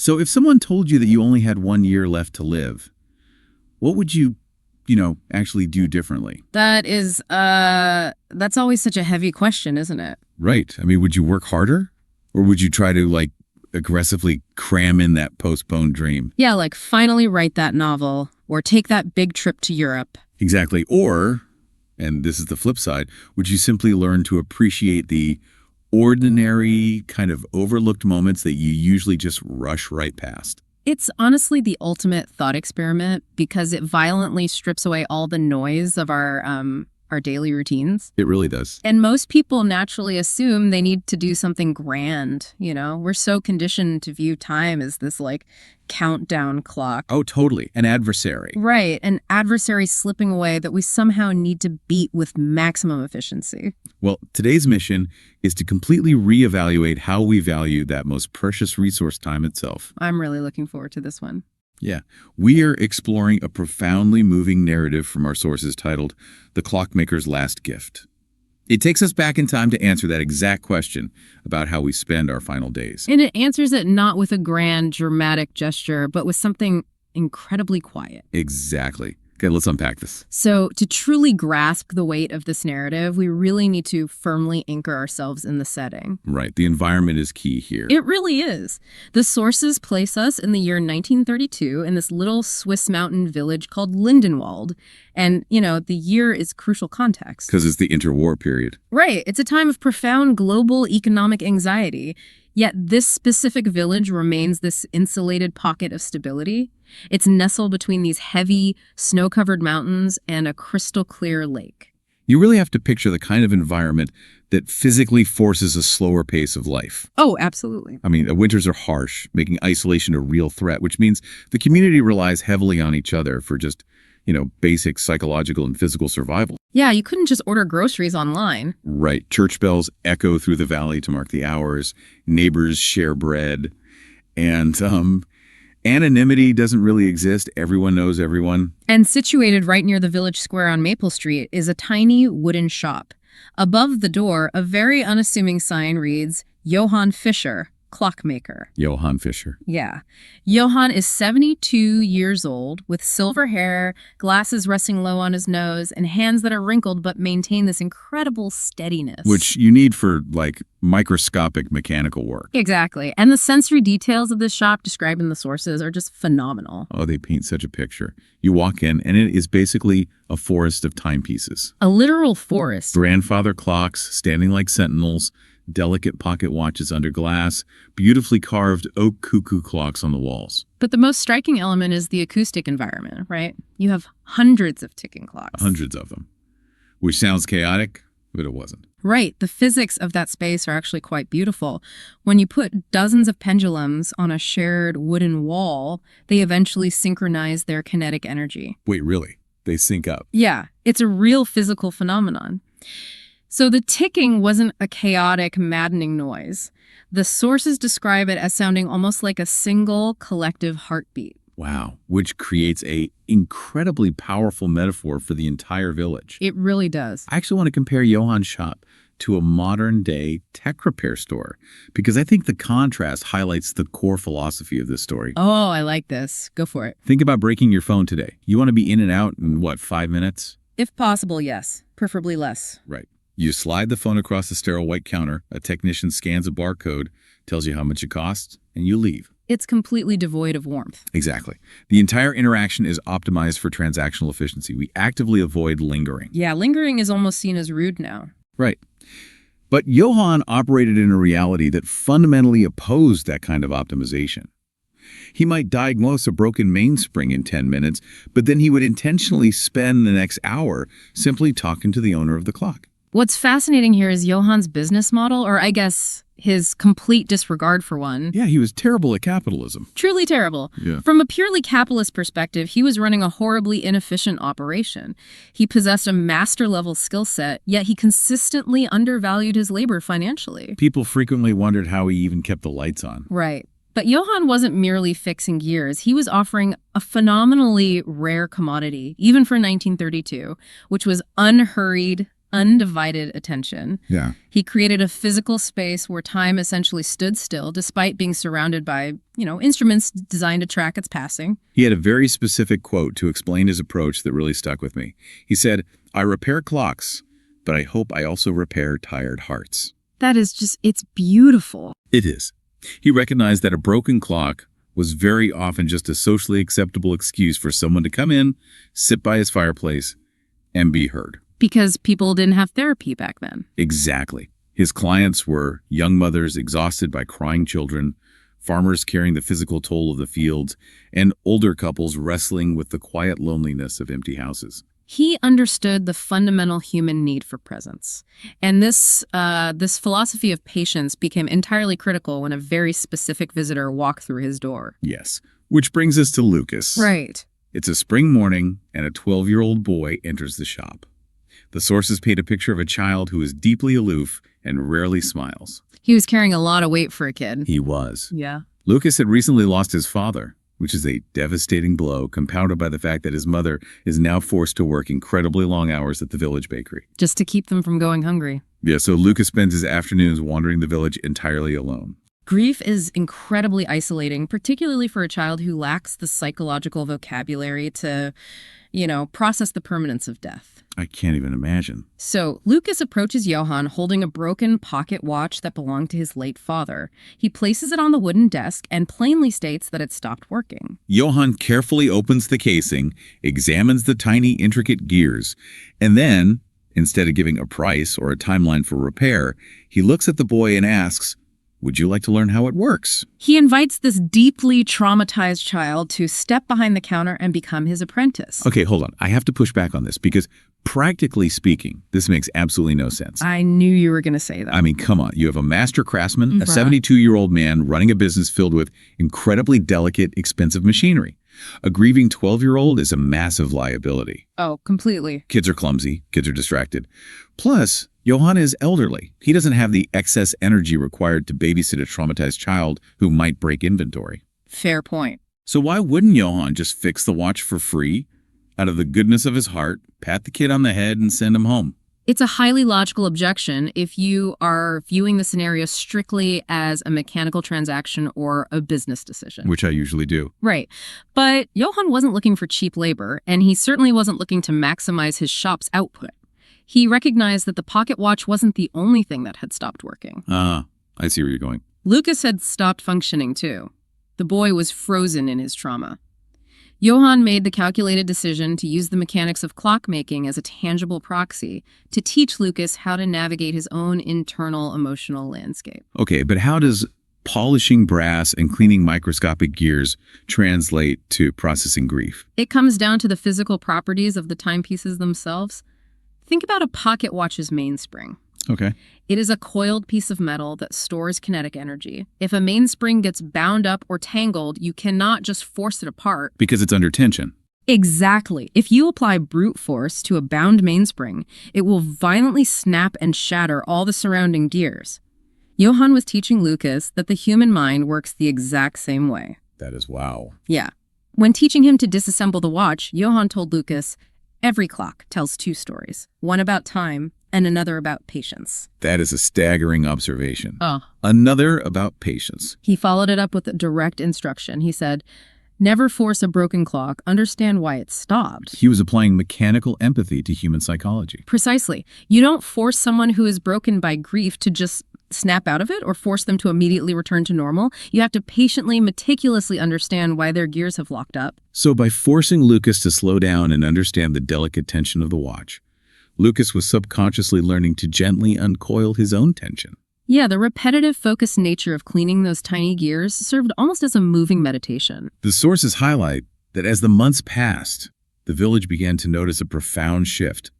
So if someone told you that you only had 1 year left to live, what would you actually do differently? That's always such a heavy question, isn't it? Right. I mean, would you work harder? Or would you try to, aggressively cram in that postponed dream? Yeah, like finally write that novel or take that big trip to Europe. Exactly. Or, and this is the flip side, would you simply learn to appreciate the ordinary, kind of overlooked moments that you usually just rush right past? It's honestly the ultimate thought experiment because it violently strips away all the noise of our daily routines. It really does. And most people naturally assume they need to do something grand, you know? We're so conditioned to view time as this, countdown clock. Oh, totally. An adversary. Right, an adversary slipping away that we somehow need to beat with maximum efficiency. Well, today's mission is to completely reevaluate how we value that most precious resource, time itself. I'm really looking forward to this one. Yeah, we are exploring a profoundly moving narrative from our sources titled The Clockmaker's Last Gift. It takes us back in time to answer that exact question about how we spend our final days. And it answers it not with a grand, dramatic gesture, but with something incredibly quiet. Exactly. Okay, let's unpack this. So to truly grasp the weight of this narrative, we really need to firmly anchor ourselves in the setting. Right, the environment is key here. It really is. The sources place us in the year 1932 in this little Swiss mountain village called Lindenwald. And, the year is crucial context. Because it's the interwar period. Right. It's a time of profound global economic anxiety. Yet this specific village remains this insulated pocket of stability. It's nestled between these heavy, snow-covered mountains and a crystal-clear lake. You really have to picture the kind of environment that physically forces a slower pace of life. Oh, absolutely. I mean, the winters are harsh, making isolation a real threat, which means the community relies heavily on each other for just, basic psychological and physical survival. Yeah, you couldn't just order groceries online. Right. Church bells echo through the valley to mark the hours. Neighbors share bread. And anonymity doesn't really exist. Everyone knows everyone. And situated right near the village square on Maple Street is a tiny wooden shop. Above the door, a very unassuming sign reads, Johann Fischer, Clockmaker. Johann Fischer. Yeah. Johann is 72 years old, with silver hair, glasses resting low on his nose, and hands that are wrinkled but maintain this incredible steadiness. Which you need for, microscopic mechanical work. Exactly. And the sensory details of this shop described in the sources are just phenomenal. Oh, they paint such a picture. You walk in, and it is basically a forest of timepieces. A literal forest. Grandfather clocks standing like sentinels, delicate pocket watches under glass, beautifully carved oak cuckoo clocks on the walls. But the most striking element is the acoustic environment, right? You have hundreds of ticking clocks. Hundreds of them. Which sounds chaotic, but it wasn't. Right. The physics of that space are actually quite beautiful. When you put dozens of pendulums on a shared wooden wall, they eventually synchronize their kinetic energy. Wait, really? They sync up? Yeah, it's a real physical phenomenon. So the ticking wasn't a chaotic, maddening noise. The sources describe it as sounding almost like a single collective heartbeat. Wow, which creates a incredibly powerful metaphor for the entire village. It really does. I actually want to compare Johann's shop to a modern-day tech repair store because I think the contrast highlights the core philosophy of this story. Oh, I like this. Go for it. Think about breaking your phone today. You want to be in and out in, 5 minutes? If possible, yes. Preferably less. Right. You slide the phone across the sterile white counter, a technician scans a barcode, tells you how much it costs, and you leave. It's completely devoid of warmth. Exactly. The entire interaction is optimized for transactional efficiency. We actively avoid lingering. Yeah, lingering is almost seen as rude now. Right. But Johann operated in a reality that fundamentally opposed that kind of optimization. He might diagnose a broken mainspring in 10 minutes, but then he would intentionally spend the next hour simply talking to the owner of the clock. What's fascinating here is Johann's business model, or I guess his complete disregard for one. Yeah, he was terrible at capitalism. Truly terrible. Yeah. From a purely capitalist perspective, he was running a horribly inefficient operation. He possessed a master-level skill set, yet he consistently undervalued his labor financially. People frequently wondered how he even kept the lights on. Right. But Johann wasn't merely fixing gears. He was offering a phenomenally rare commodity, even for 1932, which was unhurried, undivided attention. Yeah. He created a physical space where time essentially stood still, despite being surrounded by, instruments designed to track its passing. He had a very specific quote to explain his approach that really stuck with me. He said, "I repair clocks, but I hope I also repair tired hearts." That is it's beautiful. It is. He recognized that a broken clock was very often just a socially acceptable excuse for someone to come in, sit by his fireplace, and be heard. Because people didn't have therapy back then. Exactly. His clients were young mothers exhausted by crying children, farmers carrying the physical toll of the fields, and older couples wrestling with the quiet loneliness of empty houses. He understood the fundamental human need for presence. And this philosophy of patience became entirely critical when a very specific visitor walked through his door. Yes. Which brings us to Lucas. Right. It's a spring morning, and a 12-year-old boy enters the shop. The sources paint a picture of a child who is deeply aloof and rarely smiles. He was carrying a lot of weight for a kid. He was. Yeah. Lucas had recently lost his father, which is a devastating blow, compounded by the fact that his mother is now forced to work incredibly long hours at the village bakery. Just to keep them from going hungry. Yeah, so Lucas spends his afternoons wandering the village entirely alone. Grief is incredibly isolating, particularly for a child who lacks the psychological vocabulary to, process the permanence of death. I can't even imagine. So Lucas approaches Johann holding a broken pocket watch that belonged to his late father. He places it on the wooden desk and plainly states that it stopped working. Johann carefully opens the casing, examines the tiny, intricate gears, and then, instead of giving a price or a timeline for repair, he looks at the boy and asks, "Would you like to learn how it works?" He invites this deeply traumatized child to step behind the counter and become his apprentice. Okay, hold on. I have to push back on this because practically speaking, this makes absolutely no sense. I knew you were going to say that. I mean, come on. You have a master craftsman, a Bruh. 72-year-old man running a business filled with incredibly delicate, expensive machinery. A grieving 12-year-old is a massive liability. Oh, completely. Kids are clumsy. Kids are distracted. Plus, Johann is elderly. He doesn't have the excess energy required to babysit a traumatized child who might break inventory. Fair point. So why wouldn't Johann just fix the watch for free, out of the goodness of his heart, pat the kid on the head, and send him home? It's a highly logical objection if you are viewing the scenario strictly as a mechanical transaction or a business decision. Which I usually do. Right. But Johann wasn't looking for cheap labor, and he certainly wasn't looking to maximize his shop's output. He recognized that the pocket watch wasn't the only thing that had stopped working. I see where you're going. Lucas had stopped functioning, too. The boy was frozen in his trauma. Johann made the calculated decision to use the mechanics of clockmaking as a tangible proxy to teach Lucas how to navigate his own internal emotional landscape. Okay, but how does polishing brass and cleaning microscopic gears translate to processing grief? It comes down to the physical properties of the timepieces themselves. Think about a pocket watch's mainspring. Okay. It is a coiled piece of metal that stores kinetic energy. If a mainspring gets bound up or tangled, you cannot just force it apart. Because it's under tension. Exactly. If you apply brute force to a bound mainspring, it will violently snap and shatter all the surrounding gears. Johann was teaching Lucas that the human mind works the exact same way. That is wow. Yeah. When teaching him to disassemble the watch, Johann told Lucas, every clock tells two stories, one about time and another about patience. That is a staggering observation. Oh. Another about patience. He followed it up with a direct instruction. He said, never force a broken clock, understand why it stopped. He was applying mechanical empathy to human psychology. Precisely. You don't force someone who is broken by grief to just snap out of it or force them to immediately return to normal. You have to patiently, meticulously understand why their gears have locked up. So by forcing Lucas to slow down and understand the delicate tension of the watch, Lucas was subconsciously learning to gently uncoil his own tension. Yeah, the repetitive, focused nature of cleaning those tiny gears served almost as a moving meditation. The sources highlight that as the months passed, the village began to notice a profound shift.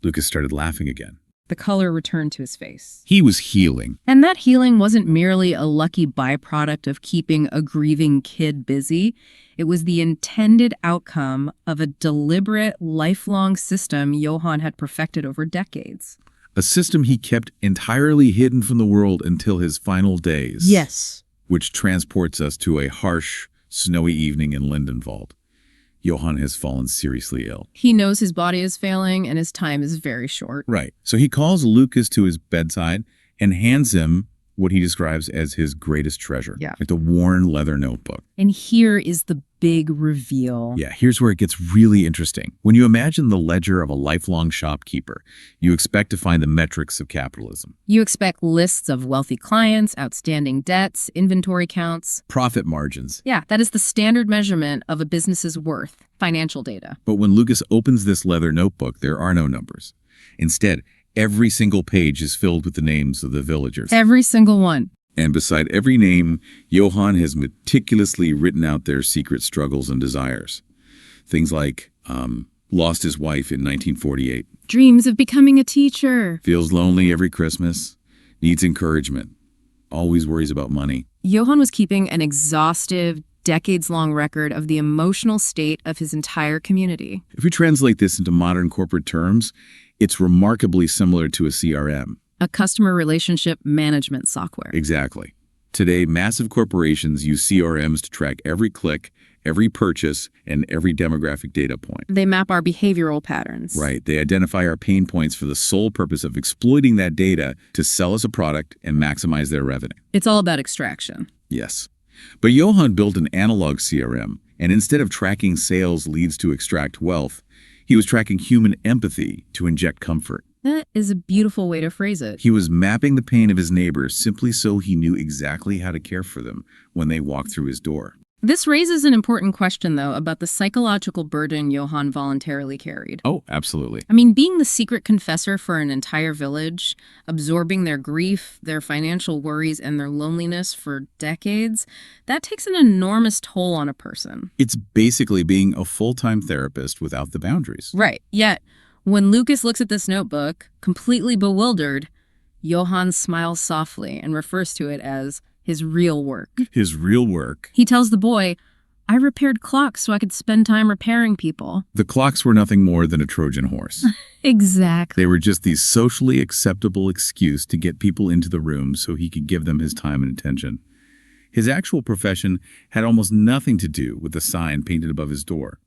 Lucas started laughing again. The color returned to his face. He was healing. And that healing wasn't merely a lucky byproduct of keeping a grieving kid busy. It was the intended outcome of a deliberate, lifelong system Johann had perfected over decades. A system he kept entirely hidden from the world until his final days. Yes. Which transports us to a harsh, snowy evening in Lindenwald. Johann has fallen seriously ill. He knows his body is failing and his time is very short. Right. So he calls Lucas to his bedside and hands him what he describes as his greatest treasure. Yeah. Like the worn leather notebook. And here is the big reveal. Yeah, here's where it gets really interesting. When you imagine the ledger of a lifelong shopkeeper, you expect to find the metrics of capitalism. You expect lists of wealthy clients, outstanding debts, inventory counts. Profit margins. Yeah, that is the standard measurement of a business's worth, financial data. But when Lucas opens this leather notebook, there are no numbers. Instead, every single page is filled with the names of the villagers. Every single one. And beside every name, Johann has meticulously written out their secret struggles and desires. Things like, lost his wife in 1948. Dreams of becoming a teacher. Feels lonely every Christmas. Needs encouragement. Always worries about money. Johann was keeping an exhaustive, decades-long record of the emotional state of his entire community. If we translate this into modern corporate terms, it's remarkably similar to a CRM. A customer relationship management software. Exactly. Today, massive corporations use CRMs to track every click, every purchase, and every demographic data point. They map our behavioral patterns. Right. They identify our pain points for the sole purpose of exploiting that data to sell us a product and maximize their revenue. It's all about extraction. Yes. But Johann built an analog CRM, and instead of tracking sales leads to extract wealth, he was tracking human empathy to inject comfort. That is a beautiful way to phrase it. He was mapping the pain of his neighbors simply so he knew exactly how to care for them when they walked through his door. This raises an important question, though, about the psychological burden Johann voluntarily carried. Oh, absolutely. I mean, being the secret confessor for an entire village, absorbing their grief, their financial worries, and their loneliness for decades, that takes an enormous toll on a person. It's basically being a full-time therapist without the boundaries. Right. Yet, when Lucas looks at this notebook, completely bewildered, Johann smiles softly and refers to it as his real work. His real work. He tells the boy, "I repaired clocks so I could spend time repairing people." The clocks were nothing more than a Trojan horse. Exactly. They were just the socially acceptable excuse to get people into the room so he could give them his time and attention. His actual profession had almost nothing to do with the sign painted above his door.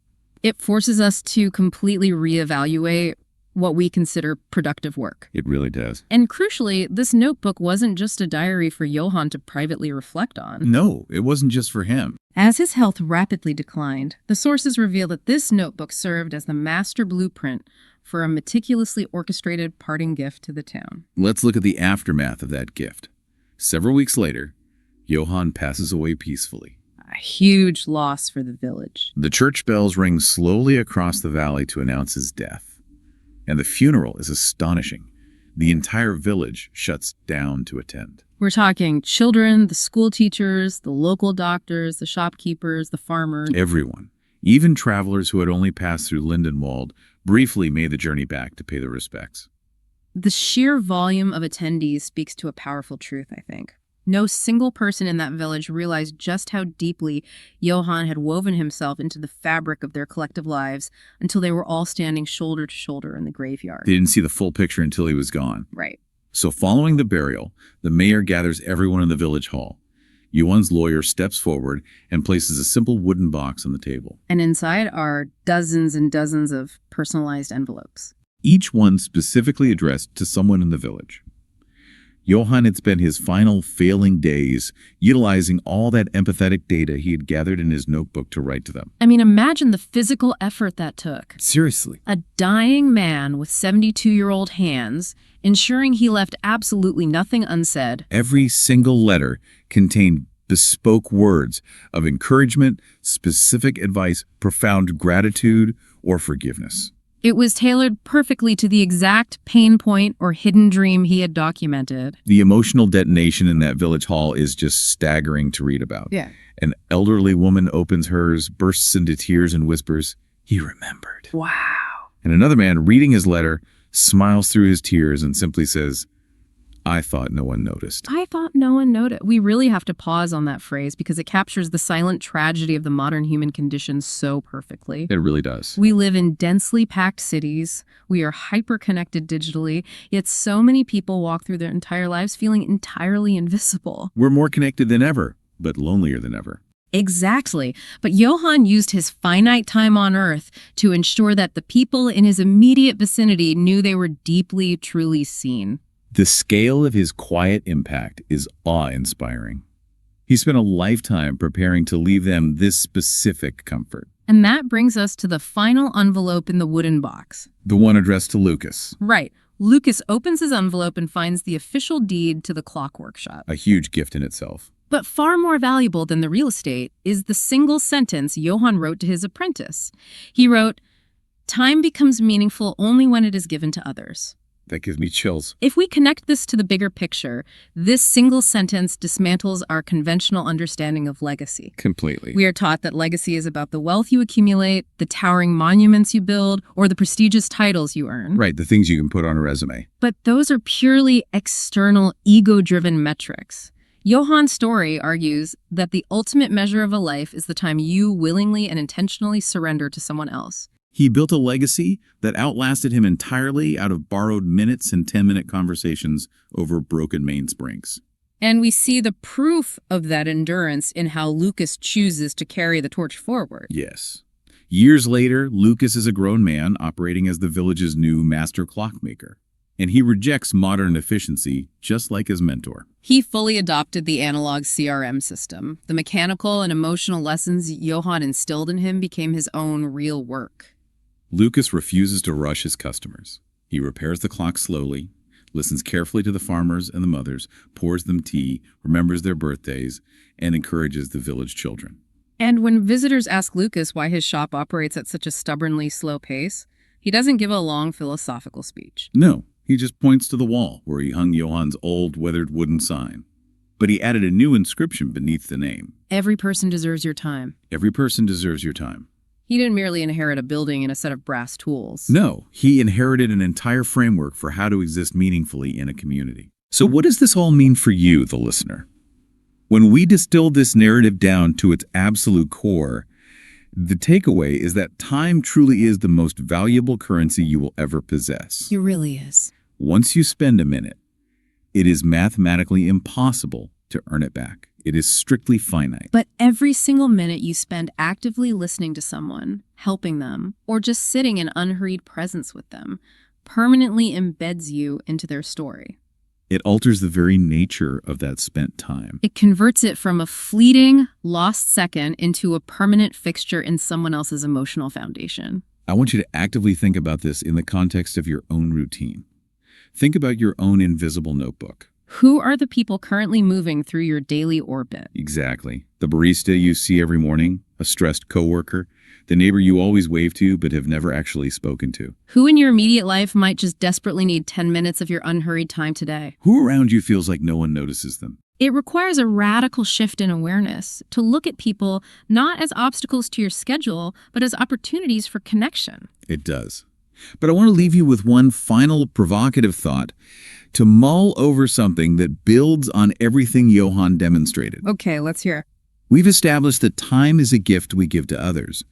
It forces us to completely reevaluate what we consider productive work. It really does. And crucially, this notebook wasn't just a diary for Johann to privately reflect on. No, it wasn't just for him. As his health rapidly declined, the sources reveal that this notebook served as the master blueprint for a meticulously orchestrated parting gift to the town. Let's look at the aftermath of that gift. Several weeks later, Johann passes away peacefully. A huge loss for the village. The church bells ring slowly across the valley to announce his death. And the funeral is astonishing. The entire village shuts down to attend. We're talking children, the school teachers, the local doctors, the shopkeepers, the farmers. Everyone, even travelers who had only passed through Lindenwald, briefly made the journey back to pay their respects. The sheer volume of attendees speaks to a powerful truth, I think. No single person in that village realized just how deeply Johann had woven himself into the fabric of their collective lives until they were all standing shoulder to shoulder in the graveyard. They didn't see the full picture until he was gone. Right. So following the burial, the mayor gathers everyone in the village hall. Johann's lawyer steps forward and places a simple wooden box on the table. And inside are dozens and dozens of personalized envelopes. Each one specifically addressed to someone in the village. Johann had spent his final failing days utilizing all that empathetic data he had gathered in his notebook to write to them. I mean, imagine the physical effort that took. Seriously. A dying man with 72-year-old hands, ensuring he left absolutely nothing unsaid. Every single letter contained bespoke words of encouragement, specific advice, profound gratitude, or forgiveness. It was tailored perfectly to the exact pain point or hidden dream he had documented. The emotional detonation in that village hall is just staggering to read about. Yeah. An elderly woman opens hers, bursts into tears, and whispers, "He remembered." Wow. And another man, reading his letter, smiles through his tears and simply says, "I thought no one noticed." I thought no one noticed. We really have to pause on that phrase because it captures the silent tragedy of the modern human condition so perfectly. It really does. We live in densely packed cities. We are hyper-connected digitally, yet so many people walk through their entire lives feeling entirely invisible. We're more connected than ever, but lonelier than ever. Exactly. But Johann used his finite time on Earth to ensure that the people in his immediate vicinity knew they were deeply, truly seen. The scale of his quiet impact is awe-inspiring. He spent a lifetime preparing to leave them this specific comfort. And that brings us to the final envelope in the wooden box. The one addressed to Lucas. Right. Lucas opens his envelope and finds the official deed to the clock workshop. A huge gift in itself. But far more valuable than the real estate is the single sentence Johann wrote to his apprentice. He wrote, "Time becomes meaningful only when it is given to others." That gives me chills. If we connect this to the bigger picture, this single sentence dismantles our conventional understanding of legacy. Completely. We are taught that legacy is about the wealth you accumulate, the towering monuments you build, or the prestigious titles you earn. Right, the things you can put on a resume. But those are purely external, ego-driven metrics. Johann's story argues that the ultimate measure of a life is the time you willingly and intentionally surrender to someone else. He built a legacy that outlasted him entirely out of borrowed minutes and 10-minute conversations over broken mainsprings. And we see the proof of that endurance in how Lucas chooses to carry the torch forward. Yes. Years later, Lucas is a grown man operating as the village's new master clockmaker. And he rejects modern efficiency, just like his mentor. He fully adopted the analog CRM system. The mechanical and emotional lessons Johann instilled in him became his own real work. Lucas refuses to rush his customers. He repairs the clock slowly, listens carefully to the farmers and the mothers, pours them tea, remembers their birthdays, and encourages the village children. And when visitors ask Lucas why his shop operates at such a stubbornly slow pace, he doesn't give a long philosophical speech. No. He just points to the wall where he hung Johann's old, weathered wooden sign. But he added a new inscription beneath the name. Every person deserves your time. Every person deserves your time. He didn't merely inherit a building and a set of brass tools. No, he inherited an entire framework for how to exist meaningfully in a community. So what does this all mean for you, the listener? When we distill this narrative down to its absolute core, the takeaway is that time truly is the most valuable currency you will ever possess. It really is. Once you spend a minute, it is mathematically impossible to earn it back. It is strictly finite. But every single minute you spend actively listening to someone, helping them, or just sitting in unhurried presence with them, permanently embeds you into their story. It alters the very nature of that spent time. It converts it from a fleeting, lost second into a permanent fixture in someone else's emotional foundation. I want you to actively think about this in the context of your own routine. Think about your own invisible notebook. Who are the people currently moving through your daily orbit? Exactly. The barista you see every morning, a stressed coworker, the neighbor you always wave to but have never actually spoken to. Who in your immediate life might just desperately need 10 minutes of your unhurried time today? Who around you feels like no one notices them? It requires a radical shift in awareness to look at people not as obstacles to your schedule, but as opportunities for connection. It does. But I want to leave you with one final provocative thought to mull over something that builds on everything Johann demonstrated. Okay, let's hear. We've established that time is a gift we give to others.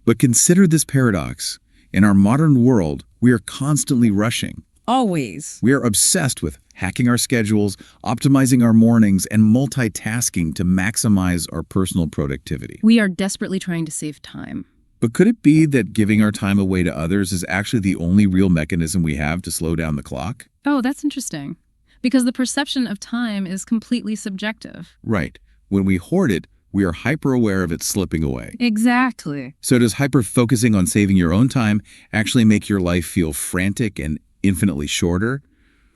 But consider this paradox. In our modern world, we are constantly rushing. Always. We are obsessed with hacking our schedules, optimizing our mornings, and multitasking to maximize our personal productivity. We are desperately trying to save time. But could it be that giving our time away to others is actually the only real mechanism we have to slow down the clock? Oh, that's interesting. Because the perception of time is completely subjective. Right. When we hoard it, we are hyper-aware of it slipping away. Exactly. So does hyper-focusing on saving your own time actually make your life feel frantic and infinitely shorter?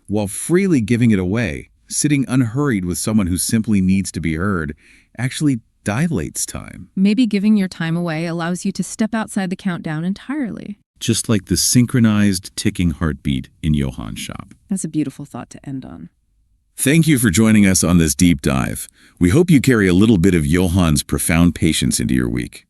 While freely giving it away, sitting unhurried with someone who simply needs to be heard actually dilates time. Maybe giving your time away allows you to step outside the countdown entirely. Just like the synchronized ticking heartbeat in Johann's shop. That's a beautiful thought to end on. Thank you for joining us on this deep dive. We hope you carry a little bit of Johann's profound patience into your week.